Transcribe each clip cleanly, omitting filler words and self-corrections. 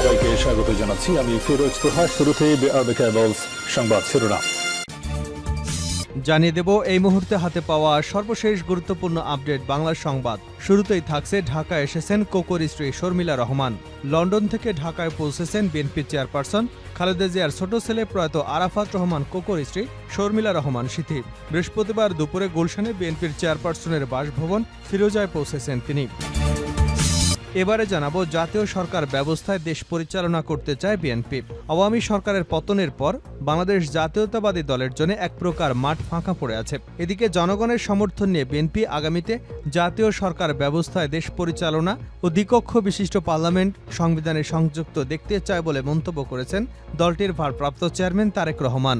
সবাইকে স্বাগত জানাচ্ছি। আমি ফিরোজ তোহা। শুরুতেই সংবাদ শিরোনাম জানিয়ে দেব এই মুহূর্তে হাতে পাওয়া সর্বশেষ গুরুত্বপূর্ণ আপডেট বাংলা সংবাদ। শুরুতেই থাকছে ঢাকা এসেছেন কোকোর স্ত্রী শর্মিলা রহমান। লন্ডন থেকে ঢাকায় পৌঁছেছেন বিএনপি চেয়ারপারসন খালেদা জিয়ার ছোট ছেলে প্রয়াত আরাফাত রহমান কোকোর স্ত্রী শর্মিলা রহমান সিথি। বৃহস্পতিবার দুপুরে গুলশানে বিএনপির চেয়ারপারসনের বাসভবন ফিরোজায় পৌঁছেছেন তিনি। এবারে জানাবো, জাতীয় সরকার ব্যবস্থায় দেশ পরিচালনা করতে চায় বিএনপি। আওয়ামী সরকারের পতনের পর বাংলাদেশ জাতীয়তাবাদী দলের জন্য এক প্রকার মাঠ ফাঁকা পড়ে আছে। এদিকে জনগণের সমর্থন নিয়ে বিএনপি আগামীতে জাতীয় সরকার ব্যবস্থায় দেশ পরিচালনা ও দ্বিকক্ষ বিশিষ্ট পার্লামেন্ট সংবিধানে সংযুক্ত দেখতে চায় বলে মন্তব্য করেছেন দলটির ভারপ্রাপ্ত চেয়ারম্যান তারেক রহমান।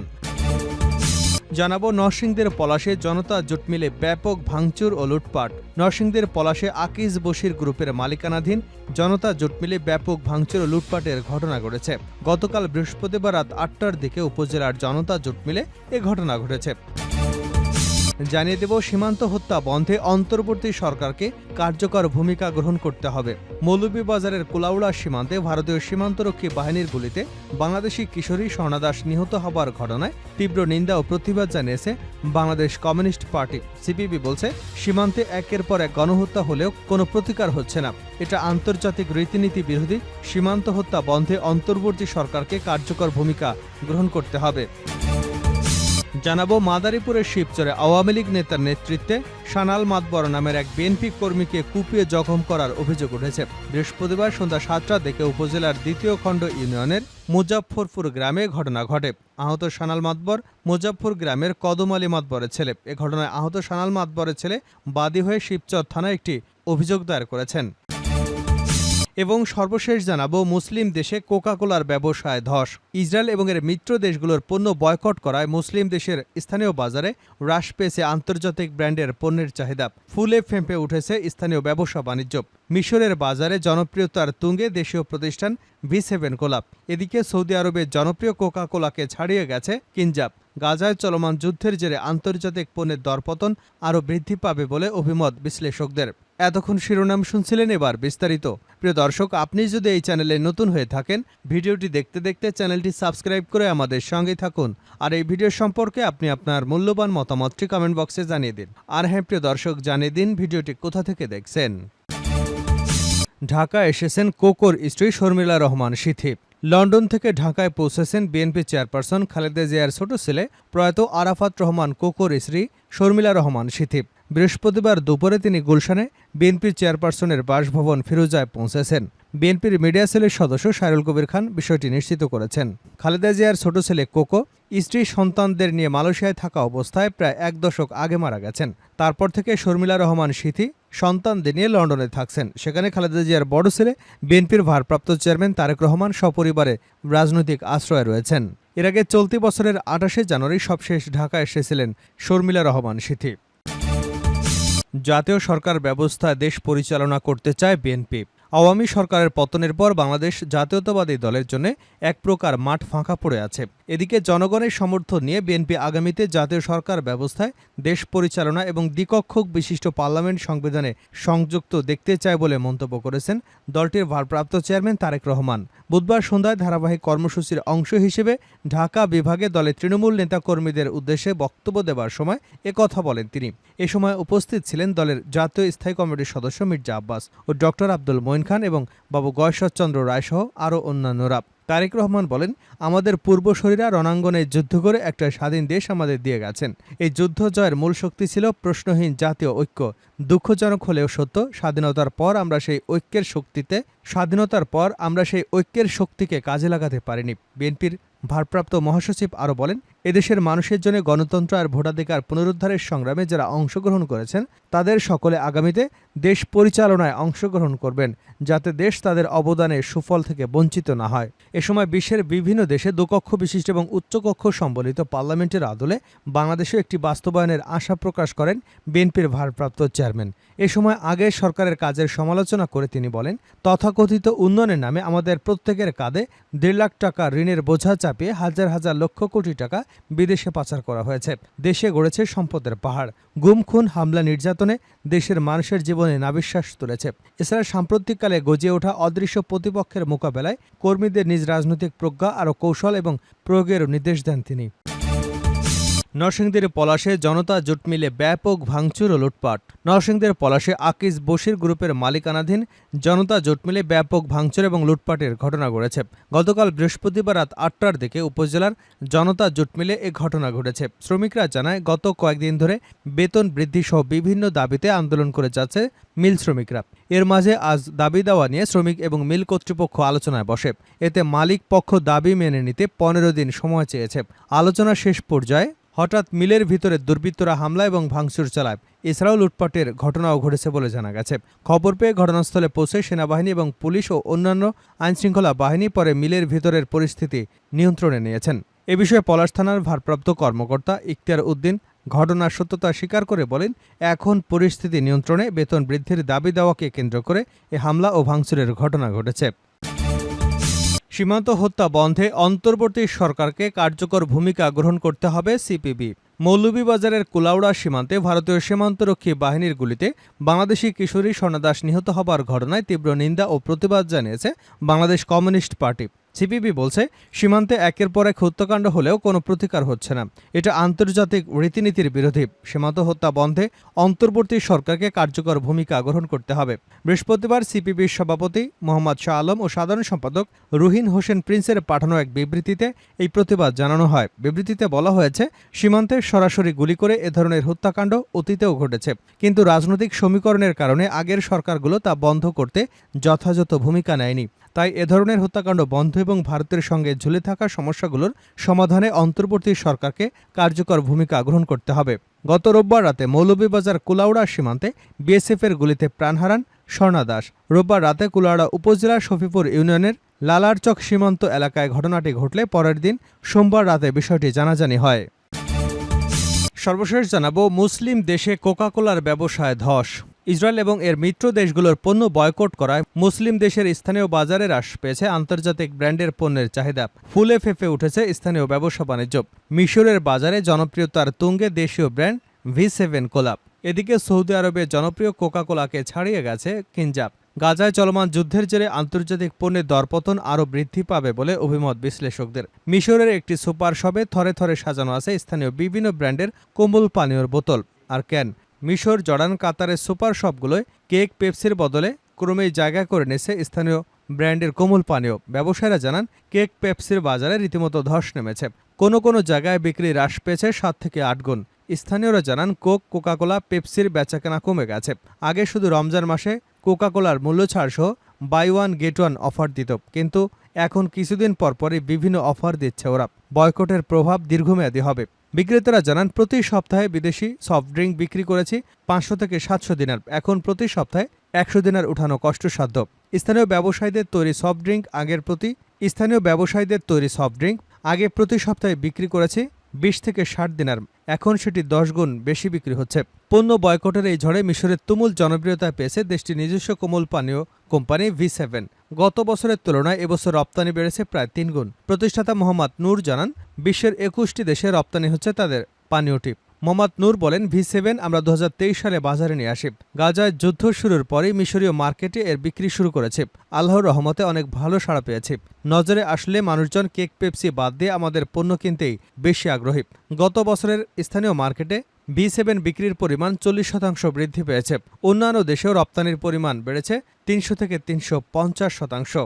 জানাবো, নরসিংদীর পলাশে জনতা জোট মিলে ব্যাপক ভাঙচুর ও লুটপাট। নরসিংদীর পলাশে আকিজ বশির গ্রুপের মালিকানাধীন জনতা জোট মিলে ব্যাপক ভাঙচুর ও লুটপাটের ঘটনা ঘটেছে। গতকাল বৃহস্পতিবার রাত ৮টার দিকে উপজেলার জনতা জোট মিলে এ ঘটনা ঘটেছে। জানিয়ে দেব, সীমান্ত হত্যা বন্ধে অন্তর্বর্তী সরকারকে কার্যকর ভূমিকা গ্রহণ করতে হবে। মৌলভীবাজারের কুলাউড়া সীমান্তে ভারতীয় সীমান্তরক্ষী বাহিনীর গুলিতে বাংলাদেশি কিশোরী স্বর্ণা দাস নিহত হবার ঘটনায় তীব্র নিন্দা ও প্রতিবাদ জানিয়েছে বাংলাদেশ কমিউনিস্ট পার্টি। সিপিবি বলছে, সীমান্তে একের পর এক গণহত্যা হলেও কোনো প্রতিকার হচ্ছে না। এটা আন্তর্জাতিক রীতিনীতি বিরোধী। সীমান্ত হত্যা বন্ধে অন্তর্বর্তী সরকারকে কার্যকর ভূমিকা গ্রহণ করতে হবে। জানাবো, মাদারীপুরের শিবচরে আওয়ামী লীগ নেতার নেতৃত্বে সানাল মাতবর নামের এক বিএনপি কর্মীকে কুপিয়ে জখম করার অভিযোগ উঠেছে। বৃহস্পতিবার সন্ধ্যা ৭টার দিকে উপজেলার দ্বিতীয় খণ্ড ইউনিয়নের মুজাফফরপুর গ্রামে ঘটনা ঘটে। আহত সানাল মাতবর মুজাফফর গ্রামের কদম আলী মাতবরের ছেলে। এ ঘটনায় আহত সানাল মাতবরের ছেলে বাদী হয়ে শিবচর থানায় একটি অভিযোগ দায়ের করেছেন। এবং সর্বশেষ জানাবো, মুসলিম দেশে কোকাকোলার ব্যবসায় ধস। ইসরায়েল এবং এর মিত্র দেশগুলোর পণ্য বয়কট করায় মুসলিম দেশের স্থানীয় বাজারে হ্রাস পেয়েছে আন্তর্জাতিক ব্র্যান্ডের পণ্যের চাহিদা। ফুলে ফেঁপে উঠেছে স্থানীয় ব্যবসা বাণিজ্য। মিশরের বাজারে জনপ্রিয়তার তুঙ্গে দেশীয় প্রতিষ্ঠান V7 কোলা। এদিকে সৌদি আরবের জনপ্রিয় কোকাকোলাকে ছাড়িয়ে গেছে কিনজাব। গাজায় চলমান যুদ্ধের জেরে আন্তর্জাতিক পণ্যের দরপতন আরও বৃদ্ধি পাবে বলে অভিমত বিশ্লেষকদের। এতক্ষণ শিরোনাম শুনছিলেন, এবার বিস্তারিত। প্রিয় দর্শক, আপনি যদি এই চ্যানেলে নতুন হয়ে থাকেন, ভিডিওটি দেখতে দেখতে চ্যানেলটি সাবস্ক্রাইব করে আমাদের সঙ্গে থাকুন। আর এই ভিডিও সম্পর্কে আপনি আপনার মূল্যবান মতামতটি কমেন্ট বক্সে জানিয়ে দিন। আর হ্যাঁ প্রিয় দর্শক, জানিয়ে দিন ভিডিওটি কোথা থেকে দেখছেন। ঢাকা এসেছেন কোকোর স্ত্রী শর্মিলা রহমান সিথি। লন্ডন থেকে ঢাকায় পৌঁছেছেন বিএনপি চেয়ারপারসন খালেদা জিয়ার ছোট ছেলে প্রয়াত আরাফাত রহমান কোকোর স্ত্রী শর্মিলা রহমান সিথি। বৃহস্পতিবার দুপুরে তিনি গুলশানে বিএনপির চেয়ারপারসনের বাসভবন ফিরোজায় পৌঁছেছেন। বিএনপির মিডিয়া সেলের সদস্য সাইরুল কবির খান বিষয়টি নিশ্চিত করেছেন। খালেদা জিয়ার ছোট ছেলে কোকো স্ত্রী সন্তানদের নিয়ে মালয়েশিয়ায় থাকা অবস্থায় প্রায় এক দশক আগে মারা গেছেন। তারপর থেকে শর্মিলা রহমান সিথি সন্তানদের নিয়ে লন্ডনে থাকছেন। সেখানে খালেদা জিয়ার বড় ছেলে বিএনপির ভারপ্রাপ্ত চেয়ারম্যান তারেক রহমান সপরিবারে রাজনৈতিক আশ্রয়ে রয়েছেন। এর আগে চলতি বছরের ২৮শে জানুয়ারি সবশেষ ঢাকা এসেছিলেন শর্মিলা রহমান সিথি। জাতীয় সরকার ব্যবস্থায় দেশ পরিচালনা করতে চায় বিএনপি। আওয়ামী সরকারের পতনের পর বাংলাদেশ জাতীয়তাবাদী দলের জন্য এক প্রকার মাঠ ফাঁকা পড়ে আছে। এদিকে জনগণের সমর্থন নিয়ে বিএনপি আগামীতে জাতীয় সরকার ব্যবস্থায় দেশ পরিচালনা এবং দ্বিকক্ষ বিশিষ্ট পার্লামেন্ট সংবিধানে সংযুক্ত দেখতে চায় বলে মন্তব্য করেছেন দলটির ভারপ্রাপ্ত চেয়ারম্যান তারেক রহমান। বুধবার সন্ধ্যায় ধারাবাহিক কর্মসূচির অংশ হিসেবে ঢাকা বিভাগে দলের তৃণমূল নেতাকর্মীদের উদ্দেশ্যে বক্তব্য দেবার সময় একথা বলেন তিনি। এ সময় উপস্থিত ছিলেন দলের জাতীয় স্থায়ী কমিটির সদস্য মির্জা আব্বাস ও ডক্টর আব্দুল মঈন খান এবং বাবু গয়েশ্বরচন্দ্র রায়সহ আরও অন্যান্যরা। তারেক রহমান বলেন, আমাদের পূর্বসূরীরা রণাঙ্গনে যুদ্ধ করে একটা স্বাধীন দেশ আমাদের দিয়ে গেছেন। এই যুদ্ধ জয়ের মূল শক্তি ছিল প্রশ্নহীন জাতীয় ঐক্য। দুঃখজনক হলেও সত্য, স্বাধীনতার পর আমরা সেই ঐক্যের শক্তিকে কাজে লাগাতে পারিনি। বিএনপির ভারপ্রাপ্ত মহাসচিব আরও বলেন, এদেশের মানুষের জন্য গণতন্ত্র আর ভোটাধিকার পুনরুদ্ধারের সংগ্রামে যারা অংশগ্রহণ করেছেন তাদের সকলে আগামীতে দেশ পরিচালনায় অংশগ্রহণ করবেন, যাতে দেশ তাদের অবদানের সুফল থেকে বঞ্চিত না হয়। এ সময় বিশ্বের বিভিন্ন দেশে দুকক্ষ বিশিষ্ট এবং উচ্চকক্ষ সম্বলিত পার্লামেন্টের আদলে বাংলাদেশে একটি বাস্তবায়নের আশা প্রকাশ করেন বিএনপির ভারপ্রাপ্ত চেয়ারম্যান। এ সময় আগের সরকারের কাজের সমালোচনা করে তিনি বলেন, তথাকথিত উন্নয়নের নামে আমাদের প্রত্যেকের কাঁধে ১.৫ লাখ টাকা ঋণের বোঝা চাপিয়ে হাজার হাজার লক্ষ কোটি টাকা বিদেশে পাচার করা হয়েছে। দেশে গড়েছে সম্পদের পাহাড়। গুম, খুন, হামলা, নির্যাতনে দেশের মানুষের জীবনে নাবিশ্বাস তুলেছে। এছাড়া সাম্প্রতিককালে গজিয়ে ওঠা অদৃশ্য প্রতিপক্ষের মোকাবেলায় কর্মীদের নিজ রাজনৈতিক প্রজ্ঞা আরও কৌশল এবং প্রয়োগেরও নির্দেশ দেন তিনি। নরসিংদীর পলাশে জনতা জোট মিলে ব্যাপক ভাঙচুর ও লুটপাট। নরসিংদীর পলাশে আকিজ বশির গ্রুপের মালিকানাধীন জনতা জোট মিলে ব্যাপক ভাঙচুর এবং লুটপাটের ঘটনা ঘটেছে। গতকাল বৃহস্পতিবার রাত ৮টার দিকে উপজেলার জনতা জোট মিলে এ ঘটনা ঘটেছে। শ্রমিকরা জানায়, গত কয়েকদিন ধরে বেতন বৃদ্ধি সহ বিভিন্ন দাবিতে আন্দোলন করে যাচ্ছে মিল শ্রমিকরা। এর মাঝে আজ দাবি দেওয়া নিয়ে শ্রমিক এবং মিল কর্তৃপক্ষ আলোচনায় বসে। এতে মালিক পক্ষ দাবি মেনে নিতে ১৫ দিন সময় চেয়েছে। আলোচনা শেষ পর্যায়ে হঠাৎ মিলের ভিতরে দুর্বৃত্তরা হামলা এবং ভাঙচুর চালায়। এছাড়াও লুটপাটের ঘটনাও ঘটেছে বলে জানা গেছে। খবর পেয়ে ঘটনাস্থলে পৌঁছে সেনাবাহিনী এবং পুলিশ ও অন্যান্য আইনশৃঙ্খলা বাহিনী পরে মিলের ভিতরের পরিস্থিতি নিয়ন্ত্রণে নিয়েছেন। এ বিষয়ে পলাশ থানার ভারপ্রাপ্ত কর্মকর্তা ইখতিয়ার উদ্দিন ঘটনার সত্যতা স্বীকার করে বলেন, এখন পরিস্থিতি নিয়ন্ত্রণে। বেতন বৃদ্ধির দাবি দেওয়াকে কেন্দ্র করে এ হামলা ও ভাঙচুরের ঘটনা ঘটেছে। সীমান্ত হত্যা বন্ধে অন্তর্বর্তী সরকারকে কার্যকর ভূমিকা গ্রহণ করতে হবে সিপিবি। মৌলভীবাজারের কুলাউড়া সীমান্তে ভারতীয় সীমান্তরক্ষী বাহিনীর গুলিতে বাংলাদেশি কিশোরী স্বর্ণা দাস নিহত হবার ঘটনায় তীব্র নিন্দা ও প্রতিবাদ জানিয়েছে বাংলাদেশ কমিউনিস্ট পার্টি। সিপিবি বলছে, সীমান্তে একের পর এক হত্যাকাণ্ড হলেও কোনো প্রতিকার হচ্ছে না। এটা আন্তর্জাতিক রীতিনীতির বিরোধী। সীমান্ত হত্যা বন্ধে অন্তর্বর্তী সরকারকে কার্যকর ভূমিকা গ্রহণ করতে হবে। বৃহস্পতিবার সিপিবির সভাপতি মোহাম্মদ শাহ আলম ও সাধারণ সম্পাদক রুহিন হোসেন প্রিন্সের পাঠানো এক বিবৃতিতে এই প্রতিবাদ জানানো হয়। বিবৃতিতে বলা হয়েছে, সীমান্তে সরাসরি গুলি করে এ ধরনের হত্যাকাণ্ড অতীতেও ঘটেছে, কিন্তু রাজনৈতিক সমীকরণের কারণে আগের সরকারগুলো তা বন্ধ করতে যথাযথ ভূমিকা নেয়নি। তাই এ ধরনের হত্যাকাণ্ড বন্ধ এবং ভারতের সঙ্গে ঝুলে থাকা সমস্যাগুলোর সমাধানে অন্তর্বর্তী সরকারকে কার্যকর ভূমিকা গ্রহণ করতে হবে। গত রোববার রাতে মৌলভীবাজার কুলাউড়া সীমান্তে বিএসএফের গুলিতে প্রাণ হারান স্বর্ণা দাস। রোববার রাতে কুলাউড়া উপজেলার শফিপুর ইউনিয়নের লালারচক সীমান্ত এলাকায় ঘটনাটি ঘটলে পরের দিন সোমবার রাতে বিষয়টি জানাজানি হয়। সর্বশেষ জানাবো, মুসলিম দেশে কোকাকোলার ব্যবসায় ধস। ইসরায়েল এবং এর মিত্র দেশগুলোর পণ্য বয়কট করায় মুসলিম দেশের স্থানীয় বাজারে হ্রাস পেয়েছে আন্তর্জাতিক ব্র্যান্ডের পণ্যের চাহিদা। ফুলে ফেঁপে উঠেছে স্থানীয় ব্যবসা বাণিজ্য। মিশরের বাজারে জনপ্রিয়তার তুঙ্গে দেশীয় ব্র্যান্ড V7 কোলা। এদিকে সৌদি আরবের জনপ্রিয় কোকাকোলাকে ছাড়িয়ে গেছে কিনজাব। গাজায় চলমান যুদ্ধের জেরে আন্তর্জাতিক পণ্যের দরপতন আরও বৃদ্ধি পাবে বলে অভিমত বিশ্লেষকদের। মিশরের একটি সুপার শপে থরে থরে সাজানো আছে স্থানীয় বিভিন্ন ব্র্যান্ডের কোমল পানীয়র বোতল আর ক্যান। মিশর, জর্ডান, কাতারের সুপার শপগুলোয় কেক, পেপসির বদলে ক্রমেই জায়গা করে নিয়েছে স্থানীয় ব্র্যান্ডের কোমল পানীয়। ব্যবসায়ীরা জানান, কেক, পেপসির বাজারে রীতিমতো ধস নেমেছে। কোনো কোনো জায়গায় বিক্রি হ্রাস পেয়েছে 7 থেকে 8 গুণ। স্থানীয়রা জানান, কোকাকোলা, পেপসির বেচাকেনা কমে গেছে। আগে শুধু রমজান মাসে কোকাকোলার মূল্য ছাড় সহ buy one get one offer দিত, কিন্তু এখন কিছুদিন পরপরই বিভিন্ন অফার দিচ্ছে ওরা। বয়কটের প্রভাব দীর্ঘমেয়াদী হবে। বিক্রেতারা জানান, প্রতি সপ্তাহে বিদেশি সফট ড্রিঙ্ক বিক্রি করেছি 500 থেকে 700 দিনার। এখন প্রতি সপ্তাহে 100 দিনার উঠানো কষ্টসাধ্য। স্থানীয় ব্যবসায়ীদের তৈরি সফট ড্রিঙ্ক আগে প্রতি সপ্তাহে বিক্রি করেছি 20 থেকে 60 দিনার। এখন সেটি 10 গুণ বেশি বিক্রি হচ্ছে। পণ্য বয়কটের এই ঝড়ে মিশরের তুমুল জনপ্রিয়তা পেয়েছে দেশটির নিজস্ব কোমল পানীয় কোম্পানি V7। গত বছরের তুলনায় এবছর রপ্তানি বেড়েছে প্রায় 3 গুণ। প্রতিষ্ঠাতা মোহাম্মদ নূর জানান, বিশ্বের 21টি দেশে রপ্তানি হচ্ছে তাদের পানীয়টি। মোহাম্মদ নূর বলেন, V7 আমরা 2023 সালে বাজারে নিয়ে আসি। গাজায় যুদ্ধ শুরুর পরই মিশরীয় মার্কেটে এর বিক্রি শুরু করেছে। আল্লাহর রহমতে অনেক ভালো সাড়া পেয়েছি। নজরে আসলে মানুষজন কেক, পেপসি বাদ দিয়ে আমাদের পণ্য কিনতেই বেশি আগ্রহী। গত বছরের স্থানীয় মার্কেটে V7 বিক্রির পরিমাণ 40% বৃদ্ধি পেয়েছে। অন্যান্য দেশেও রপ্তানির পরিমাণ বেড়েছে 300 থেকে 350%।